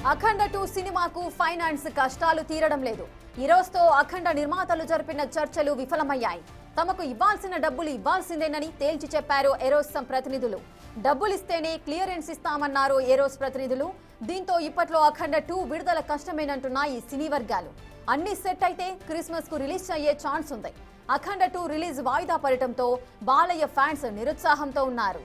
అఖండ 2 సినిమాకు ఫైనాన్స్ కష్టాలు తీరడం లేదు. ఈ రోజుతో అఖండ నిర్మాతలు జరిపిన చర్చలు విఫలమయ్యాయి. తమకు ఇవ్వాల్సిన డబ్బులు ఇవ్వాల్సిందేనని తేల్చి చెప్పారు ఏరోస్ ప్రతినిధులు. డబ్బులిస్తేనే క్లియరెన్స్ ఇస్తామన్నారు ఏరోస్ ప్రతినిధులు. దీంతో ఇప్పట్లో అఖండ 2 విడుదల కష్టమేనంటున్నాయి ఈ సినీ వర్గాలు. అన్ని సెట్ అయితే క్రిస్మస్ కు రిలీజ్ అయ్యే ఛాన్స్ ఉంది. అఖండ 2 రిలీజ్ వాయిదా పడటంతో బాలయ్య ఫ్యాన్స్ నిరుత్సాహంతో ఉన్నారు.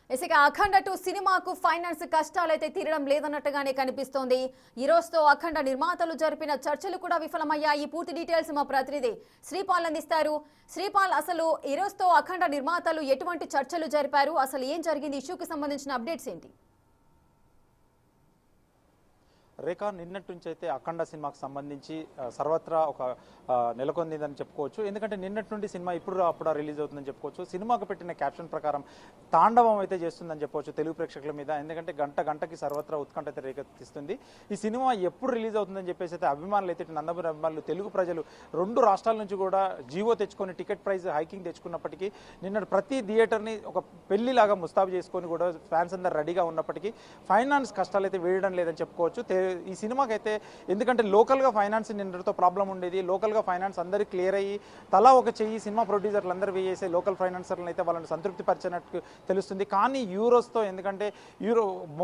ఇక అఖండ 2 సినిమాకు ఫైనాన్స్ కష్టాలైతే తీరడం లేదన్నట్టుగానే కనిపిస్తోంది. ఈ రోజుతో అఖండ నిర్మాతలు జరిపిన చర్చలు కూడా విఫలమయ్యాయి. పూర్తి డీటెయిల్స్ మా ప్రతినిధి శ్రీపాల్ అందిస్తారు. శ్రీపాల్, అసలు ఈ రోజుతో అఖండ నిర్మాతలు ఎటువంటి చర్చలు జరిపారు, అసలు ఏం జరిగింది, ఇష్యూకి సంబంధించిన అప్డేట్స్ ఏంటి? రేఖ, నిన్నటి నుంచి అయితే అఖండ సినిమాకు సంబంధించి సర్వత్రా ఒక నెలకొందని చెప్పుకోవచ్చు. ఎందుకంటే నిన్నటి నుండి సినిమా ఇప్పుడు అప్పుడు రిలీజ్ అవుతుందని చెప్పుకోవచ్చు. సినిమాకు పెట్టిన క్యాప్షన్ ప్రకారం తాండవం అయితే చేస్తుందని చెప్పవచ్చు తెలుగు ప్రేక్షకుల మీద. ఎందుకంటే గంటకి సర్వత్రా ఉత్కంఠ అయితే రేకెత్తిస్తుంది. ఈ సినిమా ఎప్పుడు రిలీజ్ అవుతుందని చెప్పేసి అయితే అభిమానులు అయితే నందమూరి అభిమానులు, తెలుగు ప్రజలు 2 రాష్ట్రాల నుంచి కూడా జీవో తెచ్చుకొని టికెట్ ప్రైస్ హైకింగ్ తెచ్చుకున్నప్పటికీ నిన్నటి ప్రతి థియేటర్ని ఒక పెళ్లిలాగా ముస్తాబు చేసుకొని కూడా ఫ్యాన్స్ అందరు రెడీగా ఉన్నప్పటికీ ఫైనాన్స్ కష్టాలు అయితే వేయడం లేదని చెప్పుకోవచ్చు. ఈ సినిమాకి అయితే ఎందుకంటే లోకల్గా ఫైనాన్స్ నిన్నటితో ప్రాబ్లం ఉండేది. లోకల్గా ఫైనాన్స్ అందరికీ క్లియర్ అయ్యి తలా ఒక చెయ్యి సినిమా ప్రొడ్యూసర్లు అందరూ వేసే లోకల్ ఫైనాన్సర్లను అయితే వాళ్ళని సంతృప్తి పరిచినట్టు తెలుస్తుంది. కానీ యూరోస్తో, ఎందుకంటే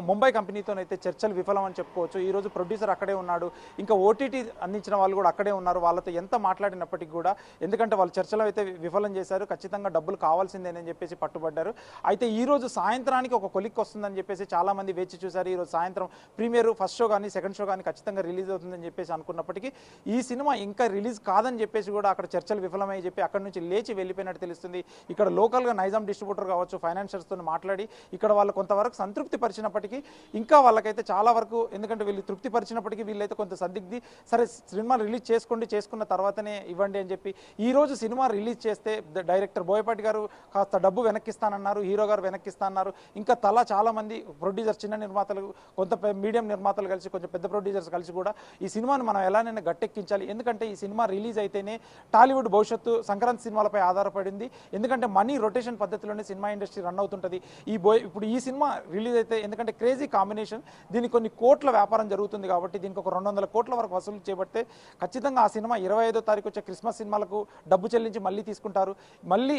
ముంబై కంపెనీతోనైతే చర్చలు విఫలం అని చెప్పుకోవచ్చు. ఈరోజు ప్రొడ్యూసర్ అక్కడే ఉన్నాడు, ఇంకా ఓటీటీ అందించిన వాళ్ళు కూడా అక్కడే ఉన్నారు. వాళ్ళతో ఎంత మాట్లాడినప్పటికీ కూడా, ఎందుకంటే వాళ్ళు చర్చలు అయితే విఫలం చేశారు, ఖచ్చితంగా డబ్బులు కావాల్సిందేనని చెప్పేసి పట్టుబడ్డారు. అయితే ఈరోజు సాయంత్రానికి ఒక కొలిక్ వస్తుందని చెప్పేసి చాలామంది వేచి చూశారు. ఈరోజు సాయంత్రం ప్రీమియర్ ఫస్ట్ షో కానీ సెకండ్ షో కానీ ఖచ్చితంగా రిలీజ్ అవుతుందని చెప్పేసి అనుకున్నప్పటికీ ఈ సినిమా ఇంకా రిలీజ్ కాదని చెప్పేసి కూడా అక్కడ చర్చలు విఫలమై చెప్పి అక్కడ నుంచి లేచి వెళ్ళిపోయినట్టు తెలుస్తుంది. ఇక్కడ లోకల్గా నైజాం డిస్ట్రిబ్యూటర్ కావచ్చు, ఫైనాన్షియర్స్తో మాట్లాడి ఇక్కడ వాళ్ళు కొంతవరకు సంతృప్తి పరిచినప్పటికీ ఇంకా వాళ్ళకైతే చాలా వరకు, ఎందుకంటే వీళ్ళు తృప్తి పరిచినప్పటికీ వీళ్ళైతే కొంత సందిగ్ధి, సరే సినిమా రిలీజ్ చేసుకున్న తర్వాతనే ఇవ్వండి అని చెప్పి ఈ రోజు సినిమా రిలీజ్ చేస్తే డైరెక్టర్ బోయపాటి గారు కాస్త డబ్బు వెనక్కిస్తానన్నారు, హీరో గారు వెనక్కిస్తానన్నారు. ఇంకా చాలా మంది ప్రొడ్యూసర్, చిన్న నిర్మాతలు, కొంత మీడియం నిర్మాతలు కలిసి, కొంచెం పెద్ద ప్రొడ్యూసర్స్ కలిసి కూడా ఈ సినిమాను మనం ఎలానైనా గట్టెక్కించాలి. ఎందుకంటే ఈ సినిమా రిలీజ్ అయితేనే టాలీవుడ్ భవిష్యత్తు సంక్రాంతి సినిమాలపై ఆధారపడింది. ఎందుకంటే మనీ రొటేషన్ పద్ధతిలోనే సినిమా ఇండస్ట్రీ రన్ అవుతుంటుంది. ఇప్పుడు ఈ సినిమా రిలీజ్ అయితే, ఎందుకంటే క్రేజీ కాంబినేషన్, దీనికి కొన్ని కోట్ల వ్యాపారం జరుగుతుంది కాబట్టి దీనికి ఒక 200 కోట్ల వరకు వసూలు చేపడితే ఖచ్చితంగా ఆ సినిమా 25వ తారీఖు వచ్చే క్రిస్మస్ సినిమాలకు డబ్బు చెల్లించి మళ్ళీ తీసుకుంటారు. మళ్ళీ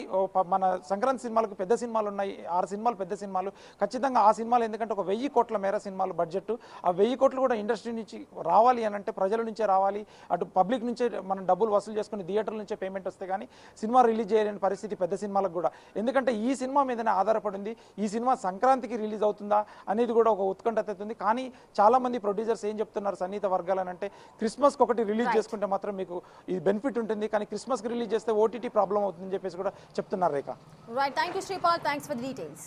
మన సంక్రాంతి సినిమాలకు పెద్ద సినిమాలు ఉన్నాయి, 6 సినిమాలు పెద్ద సినిమాలు. ఖచ్చితంగా ఆ సినిమాలు, ఎందుకంటే ఒక 1000 కోట్ల మేర సినిమాలు బడ్జెట్, ఆ 1000 కోట్లు కూడా ఇండస్ట్రీ నుంచి రావాలి అని అంటే ప్రజల నుంచే రావాలి, అటు పబ్లిక్ నుంచే మనం డబ్బులు వసూలు చేసుకుని థియేటర్ల నుంచే పేమెంట్ వస్తే కానీ సినిమా రిలీజ్ చేయలేని పరిస్థితి పెద్ద సినిమాలకు కూడా. ఎందుకంటే ఈ సినిమా మీదనే ఆధారపడింది. ఈ సినిమా సంక్రాంతికి రిలీజ్ అవుతుందా అనేది కూడా ఒక ఉత్కంఠ అవుతుంది. కానీ చాలా మంది ప్రొడ్యూసర్స్ ఏం చెప్తున్నారు సన్నిహిత వర్గాలని అంటే, క్రిస్మస్కి ఒకటి రిలీజ్ చేసుకుంటే మాత్రం మీకు ఇది బెనిఫిట్ ఉంటుంది, కానీ క్రిస్మస్కి రిలీజ్ చేస్తే ఓటీటీ ప్రాబ్లం అవుతుందని చెప్పేసి కూడా చెప్తున్నారు. Rekha, right, thank you Sripal, thanks for the details.